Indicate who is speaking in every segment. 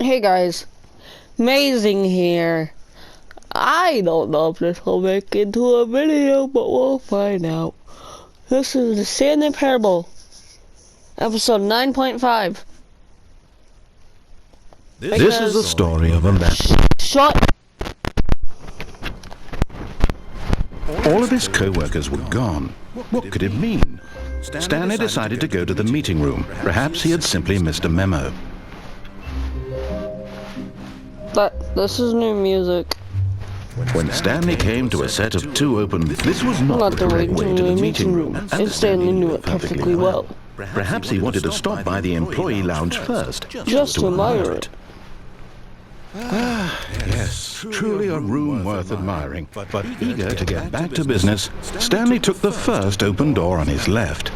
Speaker 1: Hey guys, Amazing here. I don't know if this will make into a video, but we'll find out. This is the Stanley Parable, episode 9.5.
Speaker 2: This is the story of a man.
Speaker 1: Shut.
Speaker 2: All of his co-workers were gone. What could it mean? Stanley decided to go to the meeting room. Perhaps he had simply missed a memo.
Speaker 1: This is new music.
Speaker 2: When Stanley came to a set of two open... This was not the correct way to the meeting room,
Speaker 1: and Stanley knew it perfectly well.
Speaker 2: Perhaps he wanted to stop by the employee lounge first,
Speaker 1: Just to admire it.
Speaker 2: Yes, truly a room worth admiring. But eager to get back to business, Stanley took the first open door on his left.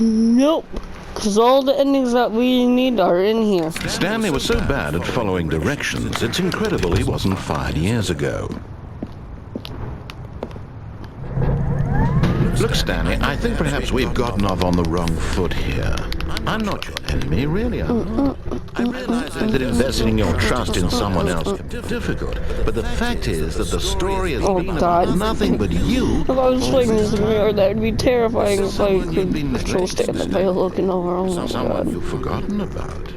Speaker 1: Nope, because all the endings that we need are in here.
Speaker 2: Stanley was so bad at following directions, it's incredible he wasn't fired years ago. Look, Stanley, I think perhaps we've gotten off on the wrong foot here. I'm not your enemy, really. I realize that investing in your trust in someone else is difficult, but the fact is that the story has been about nothing but you.
Speaker 1: If I was playing this mirror, that would be terrifying if I could control Stanley by looking over. Oh my
Speaker 2: Someone
Speaker 1: god.
Speaker 2: you've forgotten about.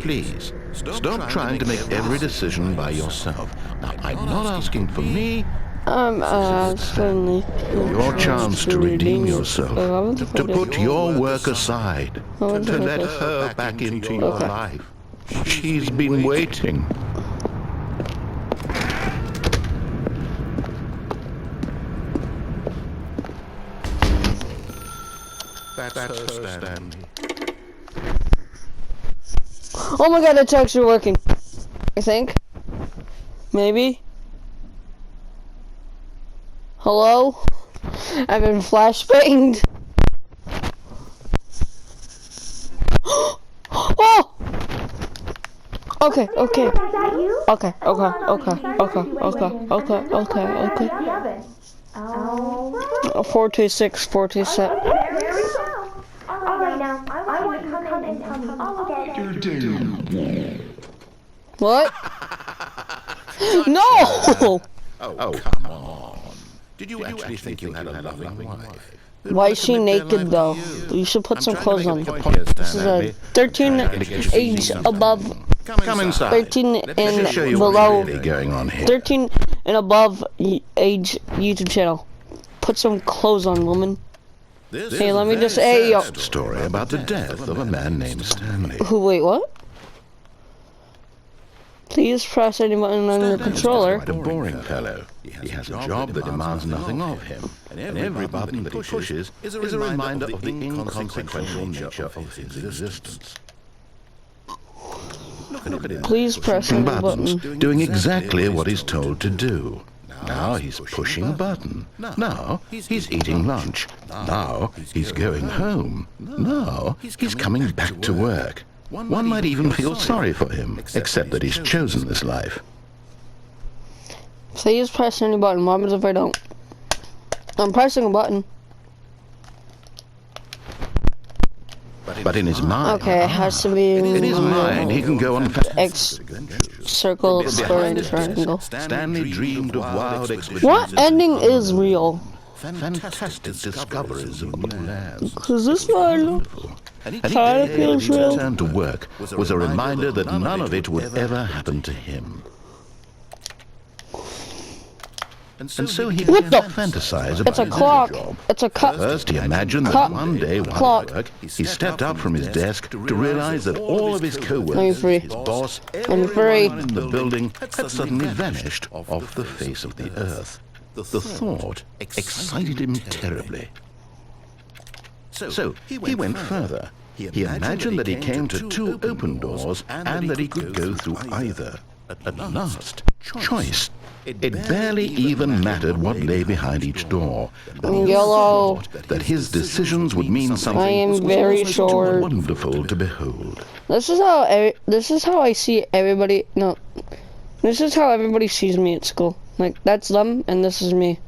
Speaker 2: Please, stop trying to make every decision by yourself. Now, I'm not asking for me.
Speaker 1: I'm asking
Speaker 2: Your chance to redeem yourself, to put your work aside, to let her back into your life. She's been waiting. That's her, Stanley.
Speaker 1: Oh my god, it's actually working. I think. Maybe. Hello? I've been flashbanged. Oh! Okay. Okay. 426, 427.
Speaker 3: All right, now, I want you to come in and tell me all about it.
Speaker 1: What? No!
Speaker 2: Oh, come on. Did you actually think you had a loving wife?
Speaker 1: Why is she naked though? You should put some clothes on. This is a 13 age above.
Speaker 2: Come inside.
Speaker 1: 13 and
Speaker 2: Show you
Speaker 1: below.
Speaker 2: what's really going on here.
Speaker 1: 13 and above age YouTube channel. Put some clothes on, woman. Hey, let me just say yo.
Speaker 2: Story about the death of a man named Stanley.
Speaker 1: Wait, what? Please press any button on the controller.
Speaker 2: Quite a boring fellow. He has a job that demands nothing of him, and every button that he pushes is a reminder of the inconsequential nature of his existence. Look at him.
Speaker 1: Please press any
Speaker 2: Buttons,
Speaker 1: button.
Speaker 2: doing exactly what he's told to do. Now he's pushing a button. Now he's eating lunch. Now he's going home. Now he's coming back to work. One might even feel sorry for him, except that he's chosen this life.
Speaker 1: Please press any button. What happens if I don't? I'm pressing a button.
Speaker 2: But in his mind,
Speaker 1: Okay, it has to be
Speaker 2: in his mind, he can go on
Speaker 1: X, circle, square, and triangle.
Speaker 2: Stanley dreamed of wild expeditions.
Speaker 1: What ending is real?
Speaker 2: Fantastic discoveries of new lands.
Speaker 1: Cause this one
Speaker 2: And
Speaker 1: kind of feels
Speaker 2: his
Speaker 1: real.
Speaker 2: return to work was a reminder that none of it would ever happen to him. And so he
Speaker 1: What
Speaker 2: began
Speaker 1: the?
Speaker 2: to fantasize about
Speaker 1: It's a
Speaker 2: his
Speaker 1: clock.
Speaker 2: job.
Speaker 1: It's a cut.
Speaker 2: First, he imagined that
Speaker 1: Clock.
Speaker 2: one day while
Speaker 1: Clock.
Speaker 2: at work, he stepped up from his desk to realize that all of his
Speaker 1: I'm
Speaker 2: co-workers,
Speaker 1: free.
Speaker 2: his boss,
Speaker 1: I'm free.
Speaker 2: everyone in the building had suddenly vanished off the face of the earth. The thought excited him terribly. So he went further. He imagined that he came to two open doors and that he could go through either. At last, choice. It barely even mattered what lay behind each door.
Speaker 1: Yellow.
Speaker 2: He thought that his decisions would mean something
Speaker 1: I am very
Speaker 2: too
Speaker 1: short.
Speaker 2: wonderful to behold.
Speaker 1: This is how I see everybody. No, this is how everybody sees me at school. Like that's them, and this is me.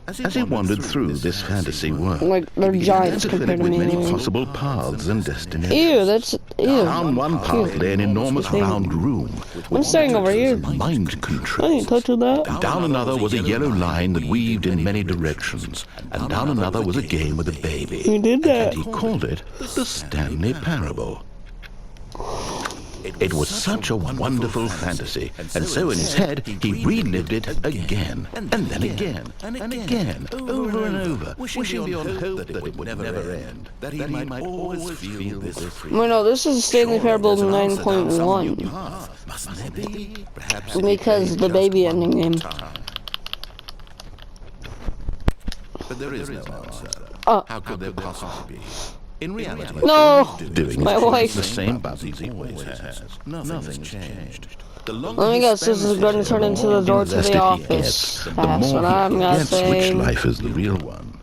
Speaker 2: As he wandered through this fantasy world,
Speaker 1: Like, they're
Speaker 2: he began
Speaker 1: giants
Speaker 2: to fill
Speaker 1: compared
Speaker 2: it
Speaker 1: to
Speaker 2: with
Speaker 1: me.
Speaker 2: many possible paths and destinations.
Speaker 1: Ew, that's... Ew.
Speaker 2: Down one path lay an enormous
Speaker 1: Thing.
Speaker 2: round room.
Speaker 1: I'm staying over here.
Speaker 2: Mind
Speaker 1: I
Speaker 2: control.
Speaker 1: ain't touching that.
Speaker 2: Down another was a yellow line that weaved in many directions. And down another was a game with a baby.
Speaker 1: Who did that?
Speaker 2: And he called it the Stanley Parable. It was such a wonderful fantasy, and so in his head he relived it again, and then again, and again, over and over, wishing beyond hope that it would never end, that he might always feel this free.
Speaker 1: Well, no, this is Stanley Parable 9.1.
Speaker 2: Mustn't there be? Perhaps
Speaker 1: Because the baby ending game.
Speaker 2: But there is no answer.
Speaker 1: Oh.
Speaker 2: How could there possibly be? In reality,
Speaker 1: No!
Speaker 2: doing
Speaker 1: My wife.
Speaker 2: the same buttons he always has. Nothing's changed.
Speaker 1: Let me guess, this is going to turn into the door to the office. That's what I'm gonna
Speaker 2: Which
Speaker 1: say.
Speaker 2: life is the real one.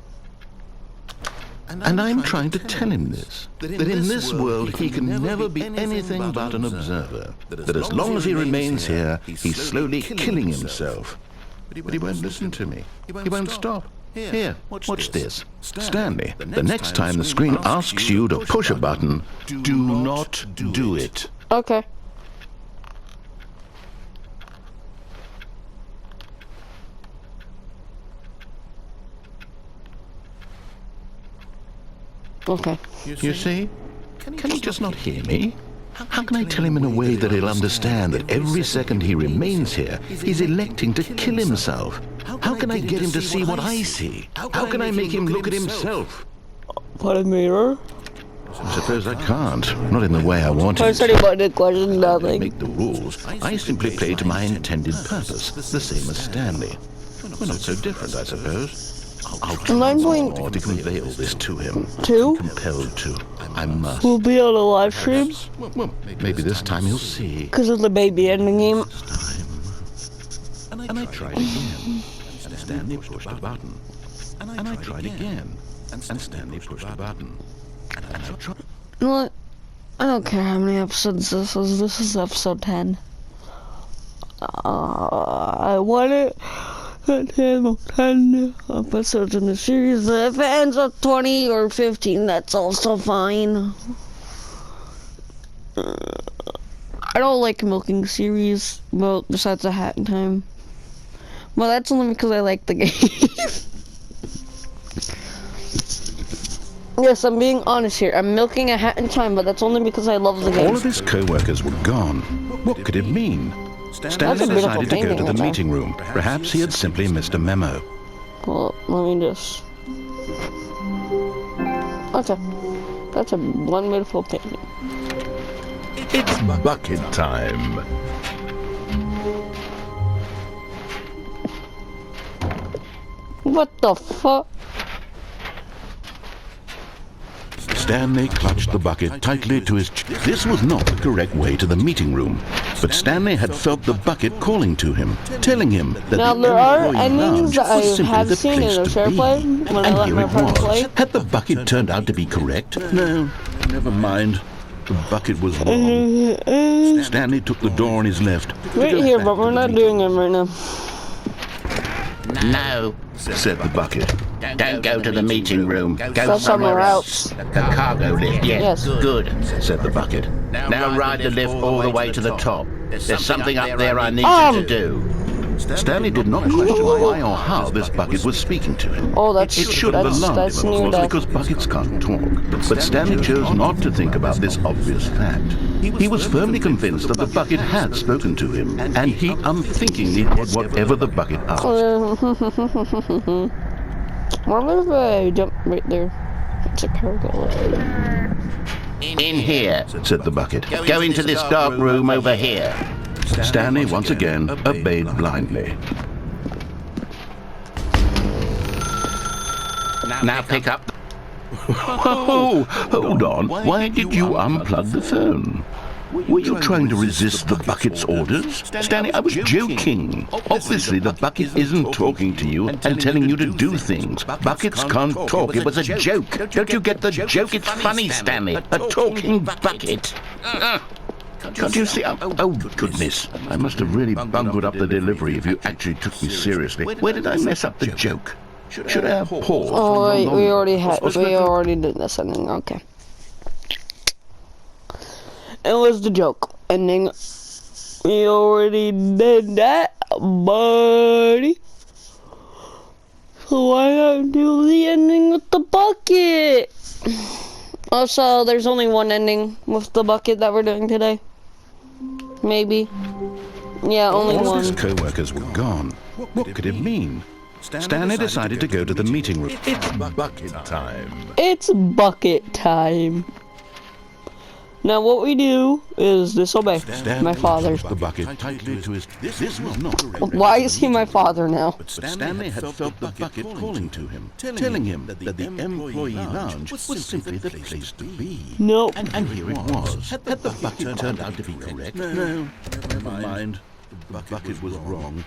Speaker 2: And I'm trying to tell him this, that in this world he can never be anything but an observer, that as long as he remains here, he's slowly killing himself. But he won't listen to me. He won't stop. Here, watch this. Stanley, the next time the screen asks you to push a button, do not do it.
Speaker 1: Okay. Okay.
Speaker 2: You see? Can he just not hear me? How can I tell him in a way that he'll understand that every second he remains here, he's electing to kill himself? How can I get him to see what I see? How can I make him look at himself?
Speaker 1: Put a mirror.
Speaker 2: I suppose I can't. Not in the way I want
Speaker 1: I
Speaker 2: it.
Speaker 1: said about the question,
Speaker 2: I
Speaker 1: nothing.
Speaker 2: make the rules. I simply play to my intended purpose, the same as Stanley. We're not so different, I suppose. I'll try more to convey all this to him.
Speaker 1: Two?
Speaker 2: Compelled to. I must.
Speaker 1: We'll be on a live stream
Speaker 2: Well, maybe this time he'll see.
Speaker 1: because of the baby ending game.
Speaker 2: And I tried again. And Stanley pushed a button. And I tried again. And Stanley pushed a button. And I tried.
Speaker 1: You know what? I don't care how many episodes this is. This is episode 10. I want it. 10 episodes in the series. If it ends up 20 or 15, that's also fine. I don't like milking series, well, besides the Hat in Time. Well, that's only because I like the game. Yes, I'm being honest here. I'm milking a Hat in Time, but that's only because I love the game.
Speaker 2: All of his co-workers were gone. What could it mean? Stanley
Speaker 1: beautiful
Speaker 2: decided to go
Speaker 1: painting,
Speaker 2: to the
Speaker 1: that's all.
Speaker 2: meeting room. Perhaps he had simply missed a memo.
Speaker 1: Well, let me just... That's a one beautiful painting.
Speaker 2: It's bucket time.
Speaker 1: What the fuck?
Speaker 2: Stanley clutched the bucket tightly to his chest. This was not the correct way to the meeting room, but Stanley had felt the bucket calling to him, telling him that
Speaker 1: Now,
Speaker 2: the
Speaker 1: there are
Speaker 2: employee
Speaker 1: endings
Speaker 2: lounge
Speaker 1: that I
Speaker 2: was simply
Speaker 1: have
Speaker 2: the
Speaker 1: seen in
Speaker 2: place
Speaker 1: the
Speaker 2: to
Speaker 1: share
Speaker 2: be.
Speaker 1: play when I
Speaker 2: And
Speaker 1: let
Speaker 2: here
Speaker 1: my
Speaker 2: it
Speaker 1: friend
Speaker 2: was.
Speaker 1: play.
Speaker 2: Had the bucket turned out to be correct? No, never mind. The bucket was wrong. Stanley took the door on his left.
Speaker 1: Right here, but we're not doing it right now.
Speaker 4: No,
Speaker 2: Said the bucket.
Speaker 4: don't go to the meeting room. Go
Speaker 1: somewhere else.
Speaker 4: The cargo lift,
Speaker 1: Yes.
Speaker 4: Good.
Speaker 2: Said the bucket.
Speaker 4: Now ride the lift all the way to the top. There's something up there I need you to do.
Speaker 2: Stanley did not question why or how this bucket was speaking to him.
Speaker 1: Oh, that's
Speaker 2: It should have alarmed
Speaker 1: that's
Speaker 2: him, of
Speaker 1: near
Speaker 2: course,
Speaker 1: death.
Speaker 2: because buckets can't talk. But Stanley chose not to think about this obvious fact. He was firmly convinced that the bucket had spoken to him, and he unthinkingly did whatever the bucket asked.
Speaker 1: What if I jump right there? It's a cargo.
Speaker 4: In here.
Speaker 2: Said the bucket.
Speaker 4: Go into this dark room over here.
Speaker 2: Stanley once again obeyed blindly.
Speaker 4: Now pick up.
Speaker 2: Oh, hold on. Why did you unplug the phone? Were you trying to resist the bucket's orders? Stanley, I was joking. Obviously, the bucket isn't talking to you and telling you to do things. Buckets can't talk.
Speaker 4: It was a joke. Don't you get the joke? It's funny, Stanley. A talking bucket.
Speaker 2: Can't you see? Oh, goodness. I must have really bungled up the delivery if you actually took me seriously. Where did I mess up the joke? Should I have paused?
Speaker 1: Oh, wait, we already had.
Speaker 2: Or should I
Speaker 1: We
Speaker 2: go-
Speaker 1: already did this ending. Okay. It was the joke ending. We already did that, buddy. So why not do the ending with the bucket? Also, there's only one ending with the bucket that we're doing today. Maybe. Yeah, only
Speaker 2: All his
Speaker 1: one.
Speaker 2: co-workers were gone. What could it mean? Stanley decided to go to the meeting room. It's bucket time.
Speaker 1: It's bucket time. Now what we do is disobey my father.
Speaker 2: The bucket tightly to his... This was not...
Speaker 1: Why is he my father now?
Speaker 2: But Stanley had felt the bucket calling to him, telling him that the employee lounge was simply the place to be.
Speaker 1: Nope.
Speaker 2: And here it was. Had the bucket turned out to be correct? No, never mind. The bucket was wrong.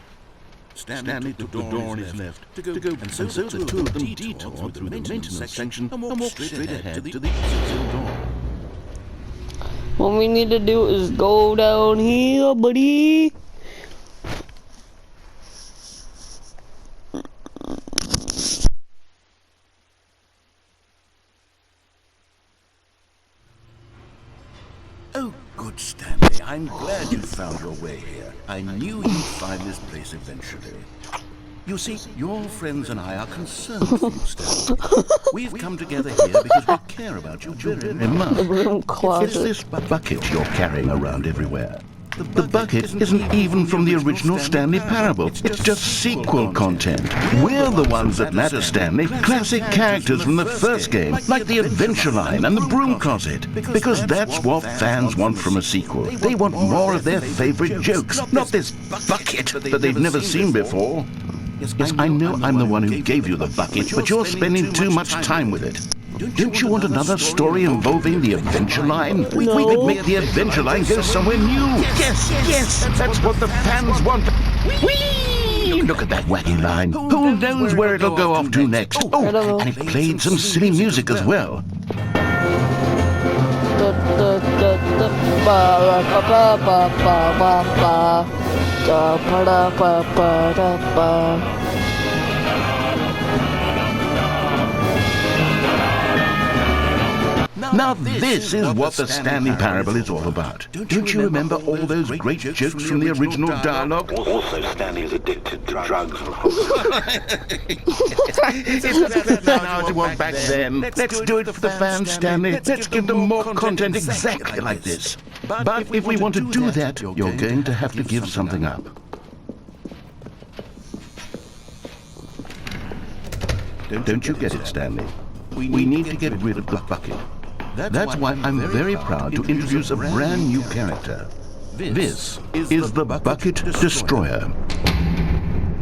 Speaker 2: Stanley took the door on his left to go, and so the two of them detoured through the maintenance section and walked straight ahead to the exit door.
Speaker 1: What we need to do is go down here, buddy.
Speaker 5: Oh, good, Stanley. I'm glad you found your way here. I knew you'd find this place eventually. You see, your friends and I are concerned for you, Stanley. We've come together here because we care about you very much.
Speaker 1: The room
Speaker 2: It's
Speaker 1: closet.
Speaker 2: this bucket you're carrying around everywhere. The bucket isn't even from the original Stanley Parable. It's just sequel content. We're the ones that matter, Stanley. Classic characters from the first game, like the Adventure Line and the Broom Closet. Because that's what fans want from a sequel. They want more of their favorite jokes, not this bucket that they've never seen before. Yes, I know I'm the one who gave you the bucket, but you're spending too much time with it. Don't you want another story involving the Adventure Line? We could make the Adventure Line go somewhere new. Yes, that's what the fans want. Whee! Look at that wacky line. Who knows where it'll go off to next? Oh, and it played some silly music as well. Now this is what the Stanley Parable is all about. Don't you remember all those great jokes from the original dialogue?
Speaker 5: Also, Stanley is addicted to drugs.
Speaker 2: It's now as it was back then. Let's do it for the fans, Stanley. Let's give them more content exactly like this. But if we want to do that, you're going to have to give something up. Don't you get it, Stanley? We need to get rid of the bucket. That's why I'm very proud to introduce a brand new character. This is the Bucket Destroyer.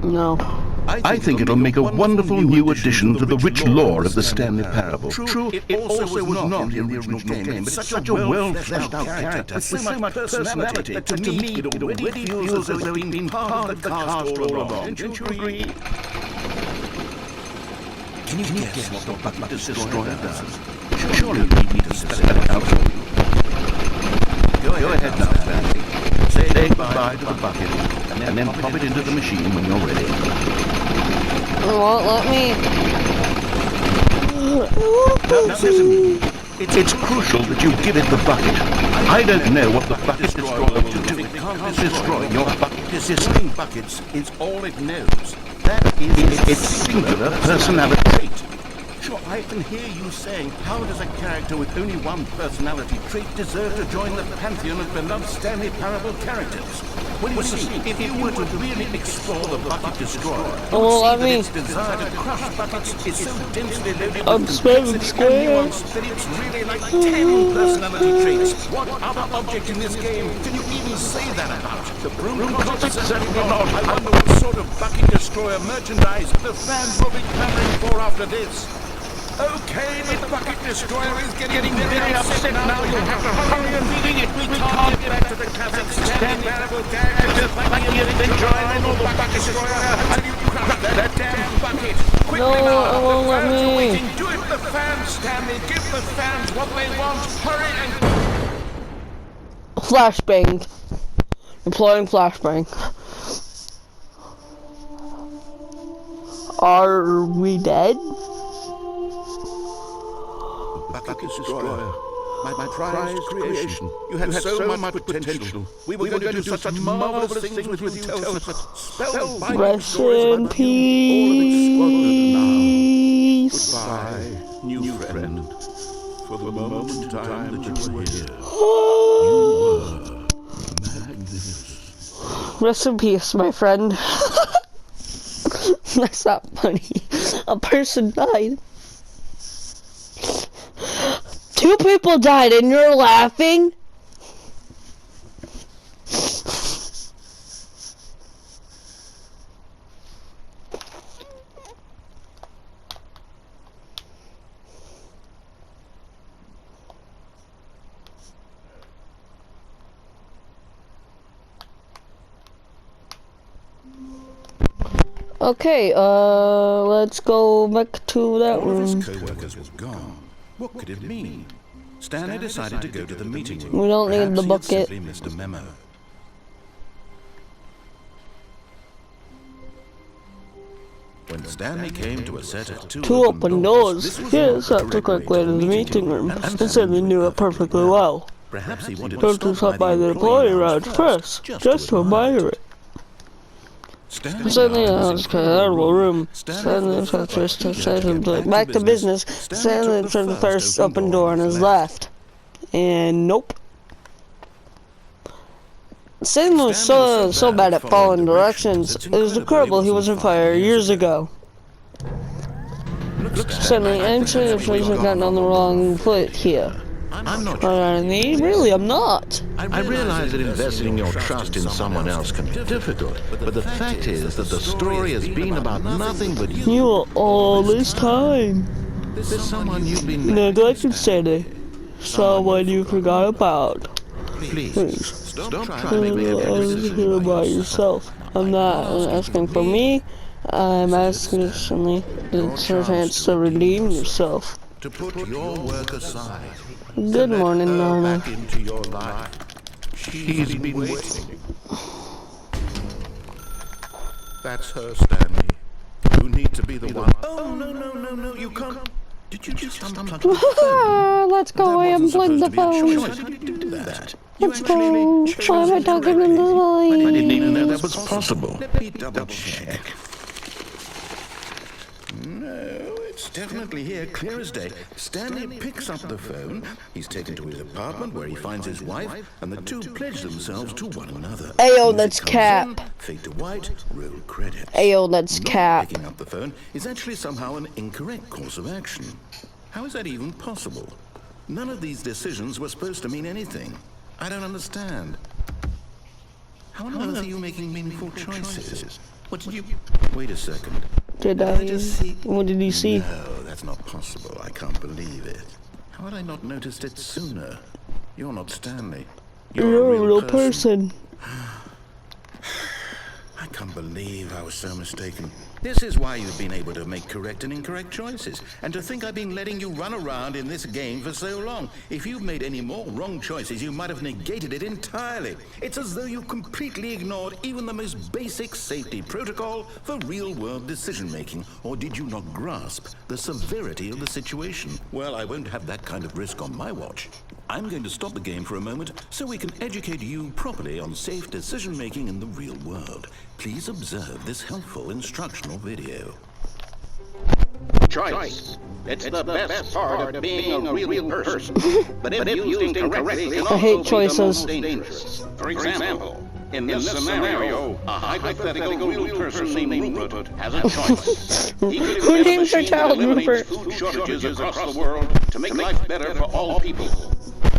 Speaker 1: No.
Speaker 2: I think it'll make a wonderful new addition to the rich lore of the Stanley Parable. True, it also was not in the original game, but it's such a well-fleshed-out character with so much personality that to me it already feels as though it's been part of the cast all along. Don't you agree?
Speaker 5: Can you guess what the Bucket Destroyer does?
Speaker 2: Surely you need me to spell it out for you. Go ahead now, Stanley. Say goodbye to the bucket, and then pop it into the machine when you're ready.
Speaker 1: It won't let me.
Speaker 2: Now listen, it's crucial that you give it the bucket. I don't know what the Bucket Destroyer will do. It can't destroy your bucket.
Speaker 5: Destroying buckets is all it knows. That is
Speaker 2: Its singular personality trait.
Speaker 5: Sure, I can hear you saying, how does a character with only one personality trait deserve to join the pantheon of beloved Stanley Parable characters? Well, you see, if you were to really explore the Bucket Destroyer, you
Speaker 1: Oh,
Speaker 5: would
Speaker 1: let
Speaker 5: see
Speaker 1: me.
Speaker 5: that its desire to crush buckets is so densely loaded
Speaker 1: I'm
Speaker 5: with
Speaker 1: spelling
Speaker 5: complexity and
Speaker 1: square.
Speaker 5: nuance that it's really like 10 personality traits. What other object in this game can you even say that about? The Broom Closet certainly not. I wonder what sort of Bucket Destroyer merchandise the fans will be clamoring for after this. Okay, the Bucket Destroyer is getting very upset now. You'll have to hurry and feed it. We can't get back to the classic Stanley Parable characters like the Adventure Line or the Bucket Destroyer until you crush that damn bucket. Quickly
Speaker 1: No,
Speaker 5: now,
Speaker 1: it won't
Speaker 5: the
Speaker 1: let
Speaker 5: fans are
Speaker 1: me.
Speaker 5: waiting. Do it for the fans, Stanley. Give the fans what they want. Hurry and...
Speaker 1: Flashbang. Employing flashbang. Are we dead?
Speaker 5: Bucket Destroyer. My prized creation. You had so much potential. We were going to do such marvelous things with you. Spellbinding
Speaker 1: Rest
Speaker 5: stories
Speaker 1: in
Speaker 5: about you. All of it
Speaker 1: peace.
Speaker 5: squandered now. Goodbye, new friend. For the moment in time that you were here, magnificent.
Speaker 1: Rest in peace, my friend. That's not funny. A person died. 2 people died and you're laughing? Okay, let's go back to that
Speaker 5: All of
Speaker 1: room.
Speaker 5: his co-workers was gone. What could it mean? Stanley decided to go to the meeting room.
Speaker 1: We don't need
Speaker 5: Perhaps
Speaker 1: the
Speaker 5: he had
Speaker 1: bucket.
Speaker 5: simply missed a memo. When Stanley came to a set of two
Speaker 1: Open doors.
Speaker 5: this was
Speaker 1: Yes,
Speaker 5: not
Speaker 1: that's the correct way to the meeting room. And Stanley knew it perfectly well.
Speaker 5: Perhaps he wanted
Speaker 1: Don't
Speaker 5: to
Speaker 1: stop by the employee lounge first, just to admire it. Stanley announced a terrible room. Stanley just said him back to business. Stanley turned the first open door on his left. And nope. Stanley was so bad at following directions. It was incredible he wasn't fired years ago. Stanley actually has gotten on the wrong foot here.
Speaker 2: I'm not.
Speaker 1: Really, I'm not.
Speaker 2: I realize that investing your trust in someone else can be difficult, but the fact is that the story has been about nothing but you.
Speaker 1: You all this time.
Speaker 2: There's someone you've been
Speaker 1: Neglected Stanley. Someone you forgot about.
Speaker 2: Please, stop trying to make every decision
Speaker 1: Here
Speaker 2: by
Speaker 1: by yourself. I'm not asking for me. I'm asking Stanley to chance to redeem yourself.
Speaker 5: To put your work aside.
Speaker 1: Good morning, Norma.
Speaker 5: Back into your life. She's been waiting. That's her, Stanley. You need to be the one. Oh, no, you can't. Did you just unplug the phone?
Speaker 1: Let's go. I unplugged the phone.
Speaker 5: Why did you do that?
Speaker 1: Let's go. Why am I talking in the
Speaker 2: I
Speaker 1: line?
Speaker 2: didn't even know that was possible.
Speaker 5: Let me double check. No, it's definitely here, clear as day. Stanley picks up the phone. He's taken to his apartment where he finds his wife, and the two pledge themselves to one another.
Speaker 1: Ayo,
Speaker 5: Music
Speaker 1: that's
Speaker 5: comes
Speaker 1: Cap.
Speaker 5: in, fade to white, roll credits.
Speaker 1: Ayo, that's
Speaker 5: Not
Speaker 1: Cap.
Speaker 5: picking up the phone is actually somehow an incorrect course of action. How is that even possible? None of these decisions were supposed to mean anything. I don't understand. How on earth are you making meaningful choices? What did you... Wait a second.
Speaker 1: Did
Speaker 5: I just see...
Speaker 1: What did he see?
Speaker 5: No, that's not possible. I can't believe it. How had I not noticed it sooner? You're not Stanley.
Speaker 1: You're a real person.
Speaker 5: I can't believe I was so mistaken. This is why you've been able to make correct and incorrect choices. And to think I've been letting you run around in this game for so long. If you've made any more wrong choices, you might have negated it entirely. It's as though you completely ignored even the most basic safety protocol for real-world decision-making. Or did you not grasp the severity of the situation? Well, I won't have that kind of risk on my watch. I'm going to stop the game for a moment so we can educate you properly on safe decision-making in the real world. Please observe this helpful instructional video.
Speaker 4: Choice. It's the best part of being a real person. But if used incorrectly, it can
Speaker 1: I hate
Speaker 4: also be the
Speaker 1: choices.
Speaker 4: most dangerous. For example, in this scenario, a hypothetical real person named Rupert has a choice. He could
Speaker 1: Who
Speaker 4: invent a
Speaker 1: names their
Speaker 4: machine
Speaker 1: child
Speaker 4: that eliminates
Speaker 1: Rupert?
Speaker 4: food shortages across the world to make life better for all people.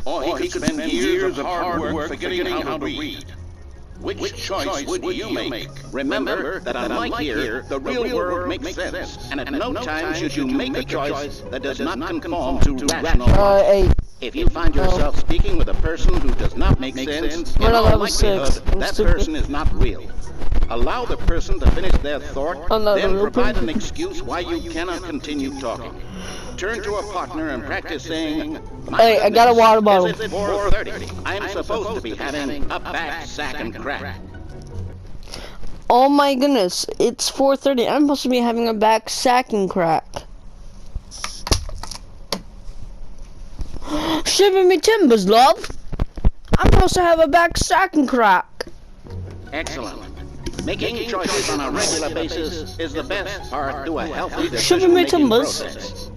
Speaker 4: Or he could spend years of hard work figuring how to read. Which choice would you make? Remember that unlike here, the real world makes sense, and at no time should you make a choice that does not conform to rational logic.
Speaker 1: Hey,
Speaker 4: If you find yourself speaking with a person who does not make sense, in
Speaker 1: We're not
Speaker 4: all
Speaker 1: level
Speaker 4: likelihood,
Speaker 1: 6. I'm
Speaker 4: that
Speaker 1: stupid.
Speaker 4: person is not real. Allow the person to finish their thought,
Speaker 1: I'm not a
Speaker 4: then
Speaker 1: real
Speaker 4: provide
Speaker 1: person.
Speaker 4: an excuse why you cannot continue talking. Turn to a partner and practice saying,
Speaker 1: Hey, I got a water bottle.
Speaker 4: It's 4:30. I'm supposed to be having a back, sack, and crack.
Speaker 1: Oh my goodness, it's 4:30. I'm supposed to be having a back sacking crack. Shiver me timbers, love. I'm supposed to have a back sacking crack.
Speaker 4: Excellent. Making choices on a regular basis is the best part to a healthy
Speaker 1: Shiver me
Speaker 4: decision-making
Speaker 1: timbers.
Speaker 4: process.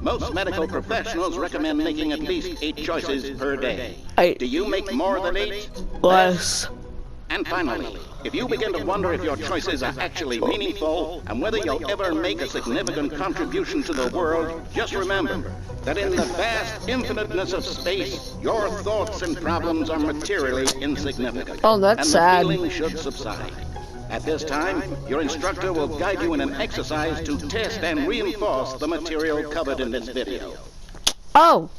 Speaker 4: Most medical professionals recommend making at least 8 choices per day. Do you make more than 8?
Speaker 1: Less.
Speaker 4: And finally, if you begin to wonder if your choices are actually meaningful and whether you'll ever make a significant contribution to the world, just remember that in the vast infiniteness of space, your thoughts and problems are materially insignificant.
Speaker 1: Oh, that's
Speaker 4: and
Speaker 1: sad.
Speaker 4: the feeling should subside. At this time, your instructor will guide you in an exercise to test and reinforce the material covered in this video.
Speaker 1: Oh,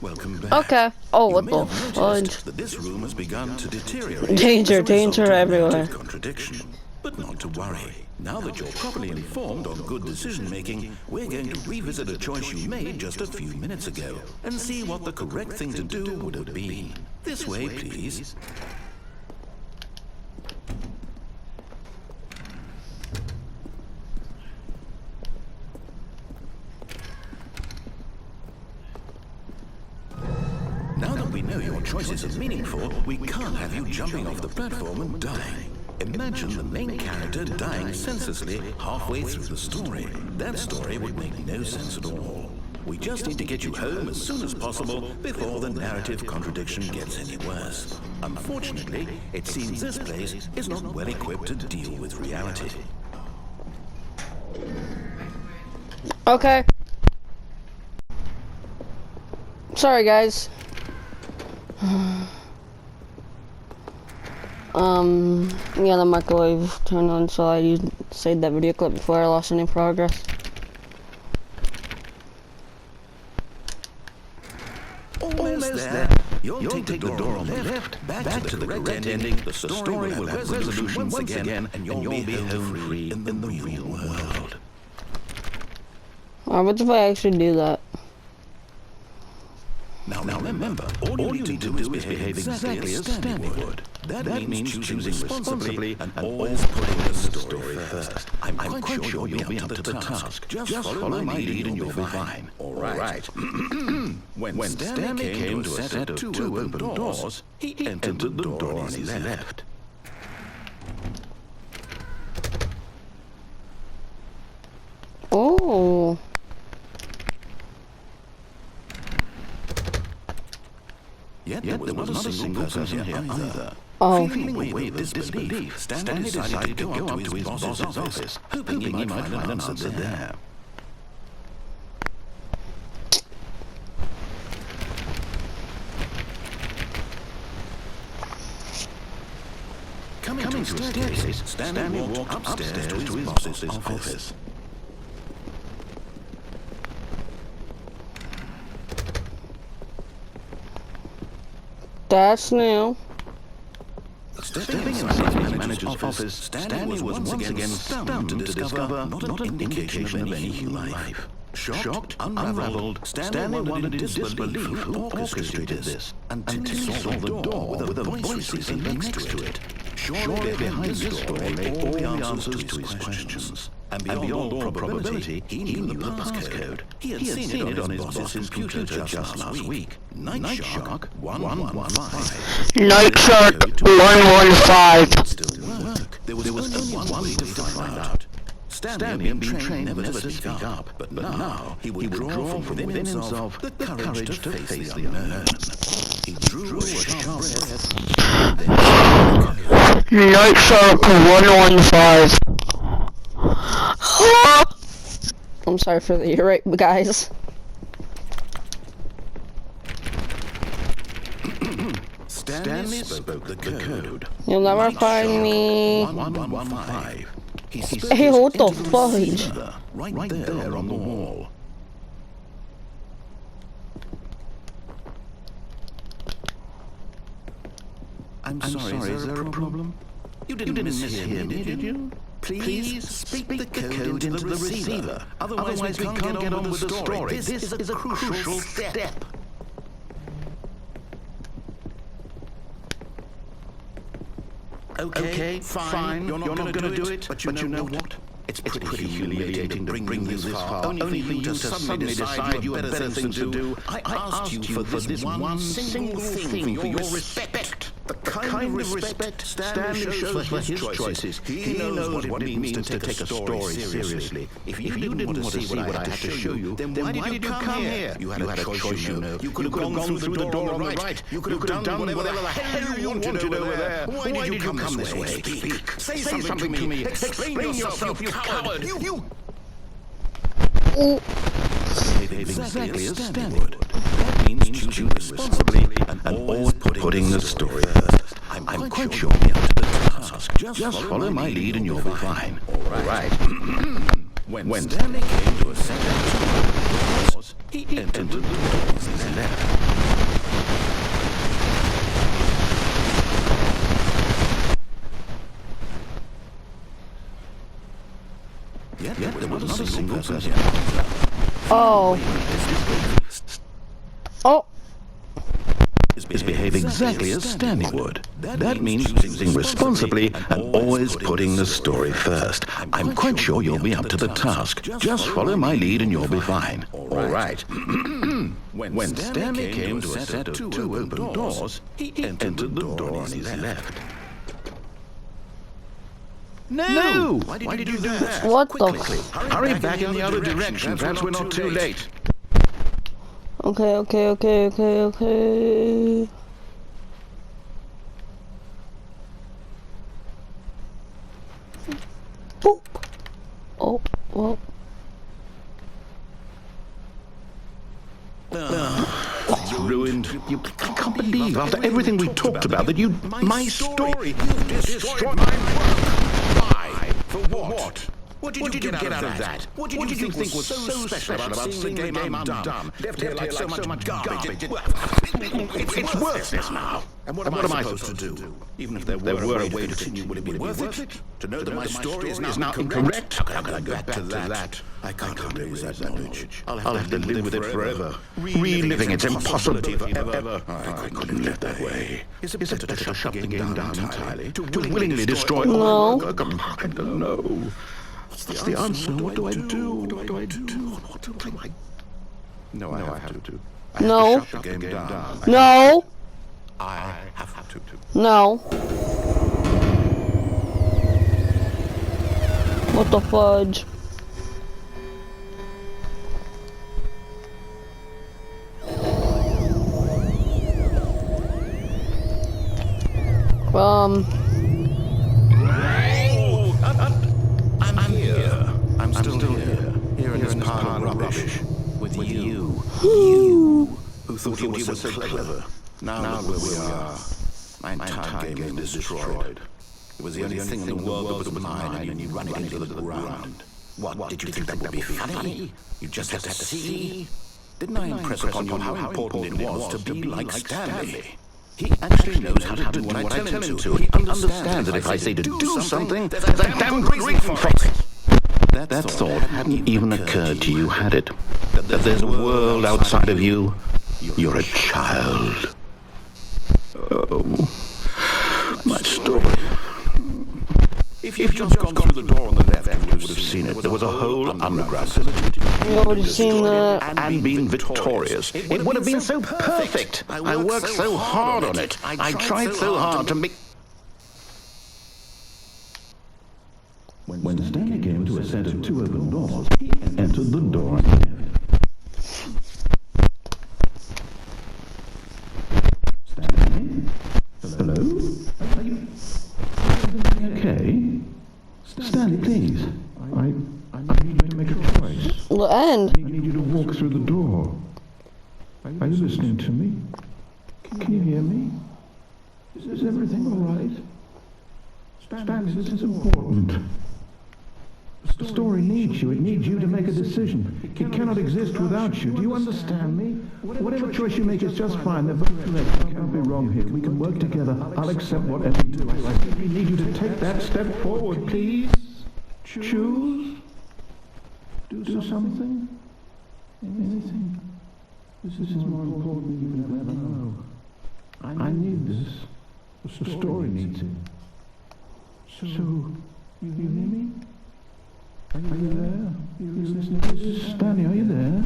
Speaker 5: Welcome back.
Speaker 1: okay. Oh,
Speaker 5: You
Speaker 1: what
Speaker 5: may
Speaker 1: the
Speaker 5: have
Speaker 1: fudge?
Speaker 5: noticed that this room has begun to deteriorate.
Speaker 1: Danger,
Speaker 5: as a result
Speaker 1: danger
Speaker 5: of
Speaker 1: everywhere.
Speaker 5: narrative contradiction. But not to worry. Now that you're properly informed on good decision-making, we're going to revisit a choice you made just a few minutes ago and see what the correct thing to do would have been. This way, please. Now that we know your choices are meaningful, we can't have you jumping off the platform and dying. Imagine the main character dying senselessly halfway through the story. That story would make no sense at all. We just need to get you home as soon as possible before the narrative contradiction gets any worse. Unfortunately, it seems this place is not well equipped to deal with reality.
Speaker 1: Okay. Sorry, guys. Yeah, the microwave turned on, so I saved that video clip before I lost any progress.
Speaker 5: Almost there. You'll take the door on the left, back to the correct ending. The story will have resolution once again, and you'll be home free in the real world.
Speaker 1: Alright, what if I actually do that?
Speaker 5: Now remember, all you need to do is behave exactly as Stanley would. That means choosing responsibly and always putting the story first. I'm quite sure you'll be up to the task. Just follow my lead and you'll be fine. All right. When Stanley came to a set of 2 open doors, he entered the door on his left.
Speaker 1: Oh.
Speaker 5: Yet there was not a single person here either.
Speaker 1: Oh.
Speaker 5: Feeling a wave of disbelief, Stanley decided to go up to his boss's office, hoping he might find an answer there. Coming to a staircase, Stanley walked upstairs to his boss's office.
Speaker 1: That's new.
Speaker 5: Stepping inside the manager's office, Stanley was once again stunned to discover not an indication of any human life. Shocked, unraveled, Stanley wondered in disbelief who orchestrated this until he saw the door with a voice receiver next to it. Surely behind this door lay all the answers to his questions. And beyond all probability, he knew the passcode. He had seen it on his boss's computer just last week. Night Shark 115.
Speaker 1: Night Shark 115.
Speaker 5: Still work. There was only one way to find out. Stanley had been trained never to speak up, but now he would draw from within himself the courage to face the unknown. He drew a sharp breath.
Speaker 1: Night Shark 115. I'm sorry for the earache, guys.
Speaker 5: Stanley spoke the code.
Speaker 1: You'll never find me.
Speaker 5: 1115. He
Speaker 1: Hey, what the
Speaker 5: into
Speaker 1: fudge?
Speaker 5: receiver, right there on the wall. I'm sorry, is there a problem? You didn't mishear me, did you? Please speak the code into the receiver. Otherwise we can't get on with the story. This is a crucial step.
Speaker 2: Okay, fine, you're not gonna do it, but you know what? It's pretty humiliating to bring you this far, only for you to suddenly decide you have better things to do. I asked you for this one single thing, for your respect. The kind of respect Stanley shows for his choices. He knows what it means to take a story seriously. If you didn't want to see what I had to show you, then why did you come here? You had a choice, you know. You could have gone through the door on the right. You could have done whatever the hell you wanted over there. Why did you come this way? Speak. Say something to me. Explain yourself, you coward. You... Exactly as Stanley would. That means choosing responsibly and always putting the story first. I'm quite sure you'll be up to the task. Just follow my lead and you'll be fine. All right. When Stanley came to a set of doors, he entered the doors on his left. Yet there was not a single person.
Speaker 1: Oh. Oh.
Speaker 2: Is behave exactly as Stanley would. That means choosing responsibly and always putting the story first. I'm quite sure you'll be up to the task. Just follow my lead and you'll be fine. All right. When Stanley came to a set of two open doors, he entered the door on his left. No! Why did you do that?
Speaker 1: What the
Speaker 2: Hurry back in the other direction. Perhaps we're not too late.
Speaker 1: Okay. Boop. Oh, well.
Speaker 2: Ruined. I can't believe after everything we talked about that you... My story. You've destroyed my work. Why? For what? What did you get out of that? What did you think was so special about seeing the game undone? Left here like so much garbage. It's worthless now. And what am I supposed to do? Even if there were a way to continue, would it be worth it? To know that my story is now incorrect? How can I go back to that? I can't lose that knowledge. I'll have to live with it forever. Reliving its impossibility forever. I couldn't live that way. Is it better to shut the game down entirely? To willingly destroy all my work? I don't know. What's the answer? What do I do? What do I do? No, I have to.
Speaker 1: No.
Speaker 2: Shut the game down.
Speaker 1: No.
Speaker 2: I have to.
Speaker 1: No. What the fudge?
Speaker 2: I'm here. I'm still here. Here in this pile of rubbish. With you. You. Who thought you were so clever. Now look where we are. My entire game is destroyed. It was the only thing in the world that was mine, and you run it into the ground. What, did you think that would be funny? You just had to see? Didn't I impress upon you how important it was to be like Stanley? He actually knows how to do what I tell him to. He understands that if I say to do something, there's a damn good reason for it. That thought hadn't even occurred to you, had it? That there's a world outside of you. You're a child. Oh, my story. If you'd just gone through the door on the left, you would have seen it. There was a whole underground facility.
Speaker 1: You would have seen that.
Speaker 2: And been victorious. It would have been so perfect. I worked so hard on it. I tried so hard to make... When Stanley came to a set of two open doors, he entered the door. Stanley? Hello? Are you okay? Stanley, please. I need you to make a choice.
Speaker 1: The end.
Speaker 2: I need you to walk through the door. Are you listening to me? Can you hear me? Is everything all right? Stanley, this is important. The story needs you. It needs you to make a decision. It cannot exist without you. Do you understand me? Whatever choice you make is just fine. They're both correct. I can't be wrong here. We can work together. I'll accept whatever you do. I simply need you to take that step forward, please. Choose. Do something. Anything. This is more important than you can ever know. I need this. The story needs it.
Speaker 6: So, you hear me? Are you there? You listening to this? Stanley, are you there?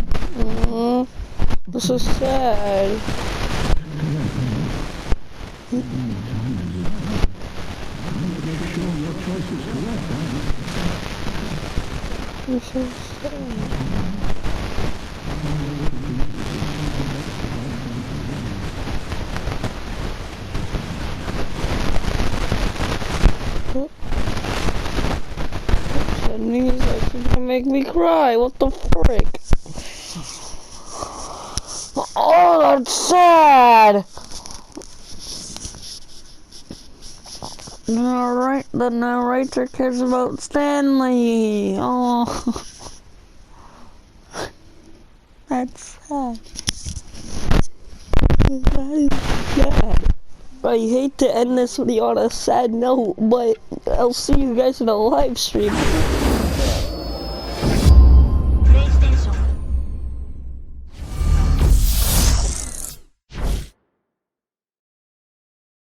Speaker 1: This is sad.
Speaker 6: Make sure your choice is correct,
Speaker 1: This is sad. That music is gonna make me cry. What the frick? Oh, that's sad. The narrator cares about Stanley. Oh, that's sad. That is sad. I hate to end this video on a sad note, but I'll see you guys in a live stream.